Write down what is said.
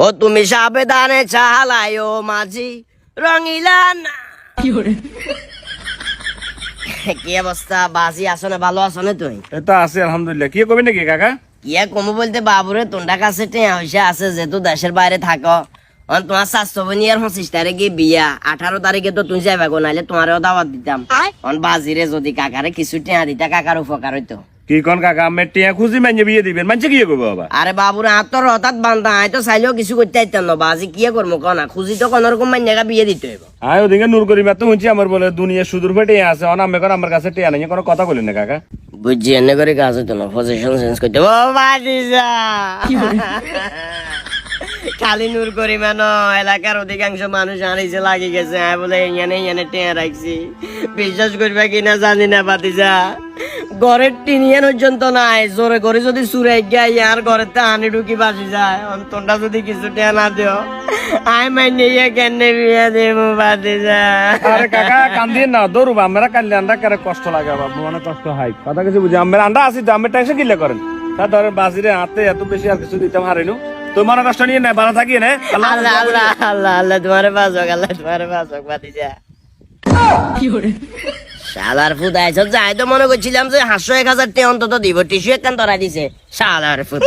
ও তুমি সাবেদানে চালায় ও মাঝি রঙিলা না। কি অবস্থা বাজি আছো না ভালো আছো না তুই? এটা আছে আলহামদুলিল্লাহ। কি কবি নাকি কাকা? কিয়া কমু বলতে বাবুরে তোর কাছে টেয়া হইসা আছে যেহেতু দেশের বাইরে থাকো। তোমার স্বাস্থ্য বনিয়ার 25 তারিখে বিয়া, 18 তারিখে তো তুমি যাইবা গো, নাইলে তোমারও দাওয়াত দিতাম। বাজিরে যদি কাকারে কিছু টেয়া দিতা কাকার উপকার হইতো। কি কোন কাকা? আমি টিয়া খুঁজি মাইনে বিয়ে দিবেন, মানছে কি করবো বাবা? আরে বাবুরে তোর হঠাৎ বান্ধা, আয় তো চাইলেও কিছু করতে চাইতাম না। বাজি কি করবো কনা, খুঁজি তো কোন রকম মাইনেগা বিয়ে দিতে হইব। আয় ওদিকে নূর করি তো শুনছি আমার বলে দুনিয়া সুদূর ফেটে আছে, অনামে করে আমার কাছে টিয়া নেই, কোনো কথা বলেন না কাকা। বুঝছি এনে করে কাজ হইতো না, পজিশন চেঞ্জ করতে। ও বাজিজা খালি নূর করি মানে এলাকার অধিকাংশ মানুষ আনিছে লাগি গেছে, আমি বলে এনে টেয়া রাখছি। বিশ্বাস করবে কিনা জানি না বাতিজা, ঘরের টিনিয়ান পর্যন্ত নাই, জোরে করে যদি সুরে গিয়া ইয়ার ঘরের তে আনি ঢুকি বাসি যায়। অন্তরটা যদি কিছু টেয়া না দিও আই মাইনে ইয়ে কেন বিয়া দেব বাতিজা। আরে কাকা কান্দিয়ে না দৌড়ব, আমরা কান্দলে আন্ডা করে কষ্ট লাগে বাবু, মানে কষ্ট হয় কথা কিছু বুঝি। আমরা আন্ডা আছি তো, আমরা টেনশন কিলে করেন। তা ধরেন বাজিরে হাতে এত বেশি আর কিছু দিতাম হারিনু, তো মনে কষ্ট নিয়ে নেই, ভালো থাকি না। আল্লাহ আল্লাহ আল্লাহ আল্লাহ তোমারে বাঁচক, আল্লাহ তোমারে বাঁচক বাতিজা। শালার ফুদ আইছ যাই তো মনে করছিলাম যে 501,000 টাকা অন্তত দিব, টিস্যু একখান ধরাই দিছে শালার ফুদ।